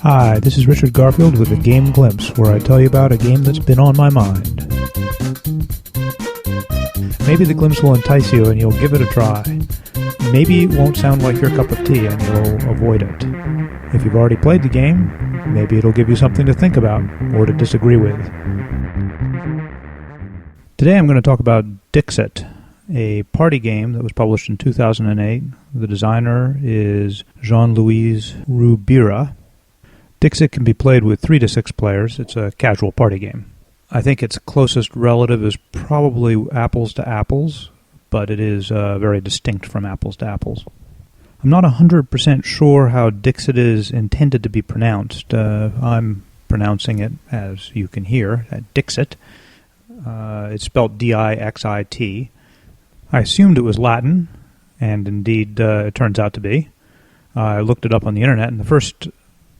Hi, this is Richard Garfield with a Game Glimpse, where I tell you about a game that's been on my mind. Maybe the glimpse will entice you and you'll give it a try. Maybe it won't sound like your cup of tea and you'll avoid it. If you've already played the game, maybe it'll give you something to think about or to disagree with. Today I'm going to talk about Dixit, a party game that was published in 2008. The designer is Jean-Louis Rubira. Dixit can be played with 3 to 6 players. It's a casual party game. I think its closest relative is probably Apples to Apples, but it is very distinct from Apples to Apples. I'm not 100% sure how Dixit is intended to be pronounced. I'm pronouncing it, as you can hear, Dixit. It's spelled D-I-X-I-T. I assumed it was Latin, and indeed it turns out to be. I looked it up on the internet, and the first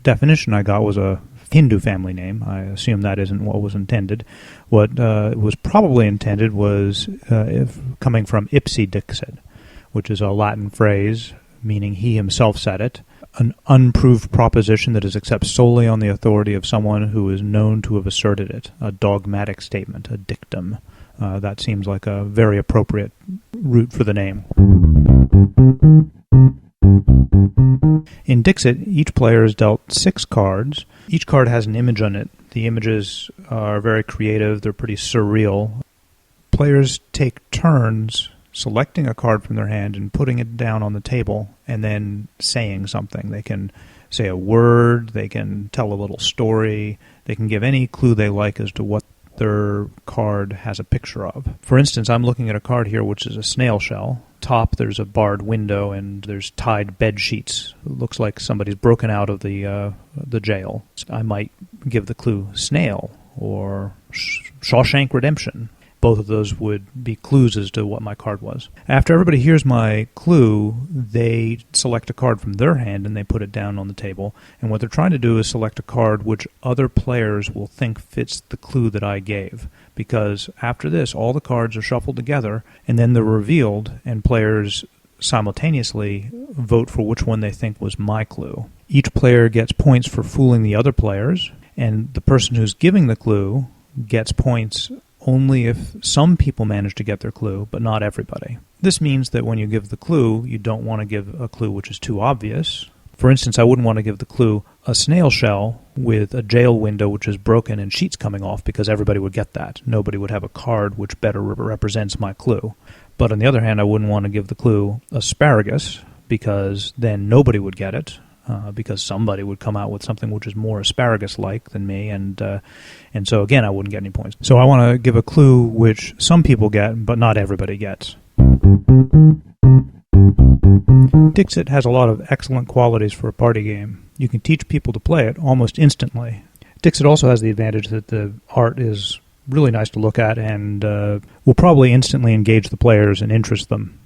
definition I got was a Hindu family name. I assume that isn't what was intended. What was probably intended was coming from ipsi dixit, which is a Latin phrase meaning he himself said it, an unproved proposition that is accepted solely on the authority of someone who is known to have asserted it, a dogmatic statement, a dictum. That seems like a very appropriate root for the name. In Dixit, each player is dealt 6 cards. Each card has an image on it. The images are very creative. They're pretty surreal. Players take turns selecting a card from their hand and putting it down on the table and then saying something. They can say a word. They can tell a little story. They can give any clue they like as to what their card has a picture of. For instance, I'm looking at a card here which is a snail shell. Top, there's a barred window and there's tied bed sheets. It looks like somebody's broken out of the jail. I might give the clue snail or Shawshank Redemption. Both of those would be clues as to what my card was. After everybody hears my clue, they select a card from their hand and they put it down on the table. And what they're trying to do is select a card which other players will think fits the clue that I gave. Because after this, all the cards are shuffled together and then they're revealed, and players simultaneously vote for which one they think was my clue. Each player gets points for fooling the other players, and the person who's giving the clue gets points only if some people manage to get their clue, but not everybody. This means that when you give the clue, you don't want to give a clue which is too obvious. For instance, I wouldn't want to give the clue a snail shell with a jail window which is broken and sheets coming off, because everybody would get that. Nobody would have a card which better represents my clue. But on the other hand, I wouldn't want to give the clue asparagus, because then nobody would get it. Because somebody would come out with something which is more asparagus-like than me, and so again, I wouldn't get any points. So I want to give a clue which some people get, but not everybody gets. Dixit has a lot of excellent qualities for a party game. You can teach people to play it almost instantly. Dixit also has the advantage that the art is really nice to look at and will probably instantly engage the players and interest them.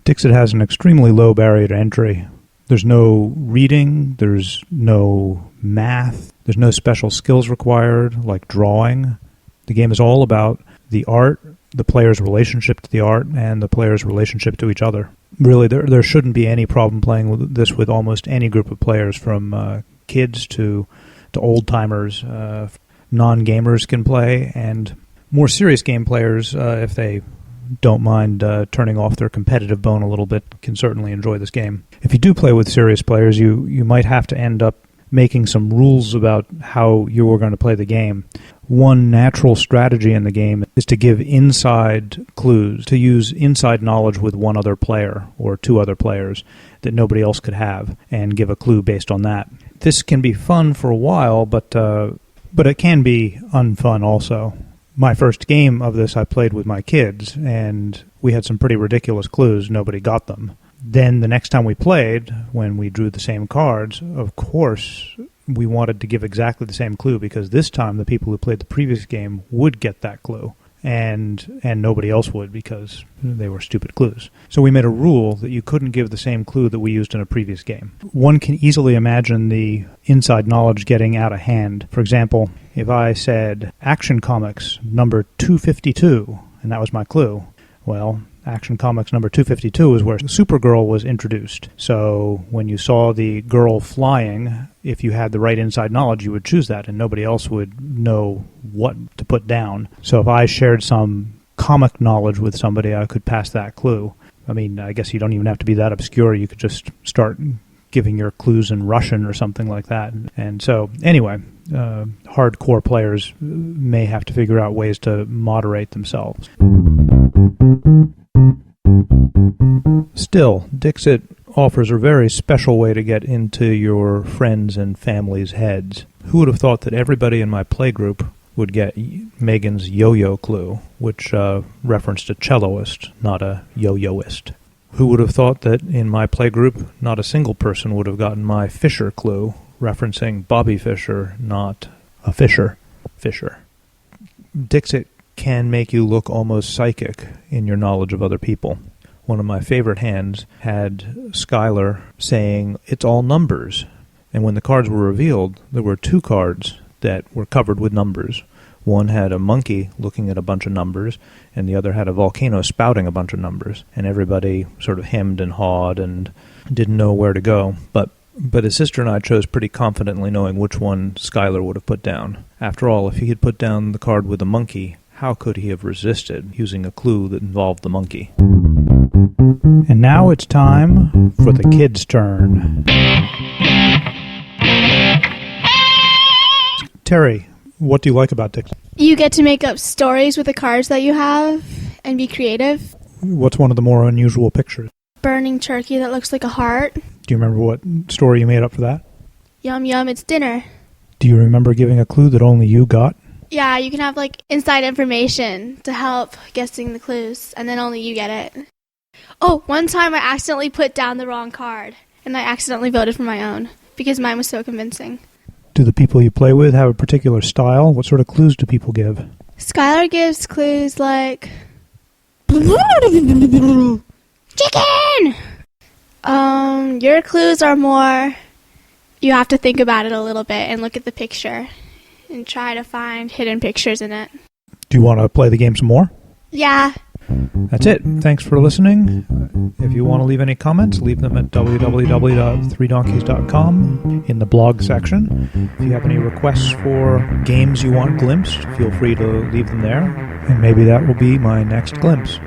Dixit has an extremely low barrier to entry. There's no reading, there's no math, there's no special skills required, like drawing. The game is all about the art, the player's relationship to the art, and the player's relationship to each other. Really, there shouldn't be any problem playing this with almost any group of players, from kids to old-timers. Non-gamers can play, and more serious game players, if they don't mind turning off their competitive bone a little bit, can certainly enjoy this game. If you do play with serious players, you might have to end up making some rules about how you are going to play the game. One natural strategy in the game is to give inside clues, to use inside knowledge with one other player or 2 other players that nobody else could have, and give a clue based on that. This can be fun for a while, but it can be unfun also. My first game of this I played with my kids, and we had some pretty ridiculous clues. Nobody got them. Then the next time we played, when we drew the same cards, of course we wanted to give exactly the same clue, because this time the people who played the previous game would get that clue, and nobody else would, because they were stupid clues. So we made a rule that you couldn't give the same clue that we used in a previous game. One can easily imagine the inside knowledge getting out of hand. For example, if I said Action Comics number 252, and that was my clue, well, Action Comics number 252 is where Supergirl was introduced. So when you saw the girl flying, if you had the right inside knowledge, you would choose that, and nobody else would know what to put down. So if I shared some comic knowledge with somebody, I could pass that clue. I mean, I guess you don't even have to be that obscure. You could just start giving your clues in Russian or something like that. And so, anyway, hardcore players may have to figure out ways to moderate themselves. Still, Dixit offers a very special way to get into your friends' and family's heads. Who would have thought that everybody in my playgroup would get Megan's yo-yo clue, which referenced a celloist, not a yo-yoist? Who would have thought that in my playgroup, not a single person would have gotten my Fisher clue, referencing Bobby Fischer, not a Fisher. Dixit can make you look almost psychic in your knowledge of other people. One of my favorite hands had Skylar saying, "It's all numbers." And when the cards were revealed, there were two cards that were covered with numbers. One had a monkey looking at a bunch of numbers, and the other had a volcano spouting a bunch of numbers. And everybody sort of hemmed and hawed and didn't know where to go. But his sister and I chose pretty confidently, knowing which one Skylar would have put down. After all, if he had put down the card with a monkey, how could he have resisted using a clue that involved the monkey? And now it's time for the kids' turn. Terry, what do you like about Dixit? You get to make up stories with the cards that you have and be creative. What's one of the more unusual pictures? Burning turkey that looks like a heart. Do you remember what story you made up for that? Yum yum, it's dinner. Do you remember giving a clue that only you got? Yeah, you can have inside information to help guessing the clues, and then only you get it. Oh, one time I accidentally put down the wrong card, and I accidentally voted for my own, because mine was so convincing. Do the people you play with have a particular style? What sort of clues do people give? Skylar gives clues like... Chicken! Your clues are more... You have to think about it a little bit and look at the picture and try to find hidden pictures in it. Do you want to play the game some more? Yeah. That's it. Thanks for listening. If you want to leave any comments, leave them at www.threedonkeys.com in the blog section. If you have any requests for games you want glimpsed, feel free to leave them there, and maybe that will be my next glimpse.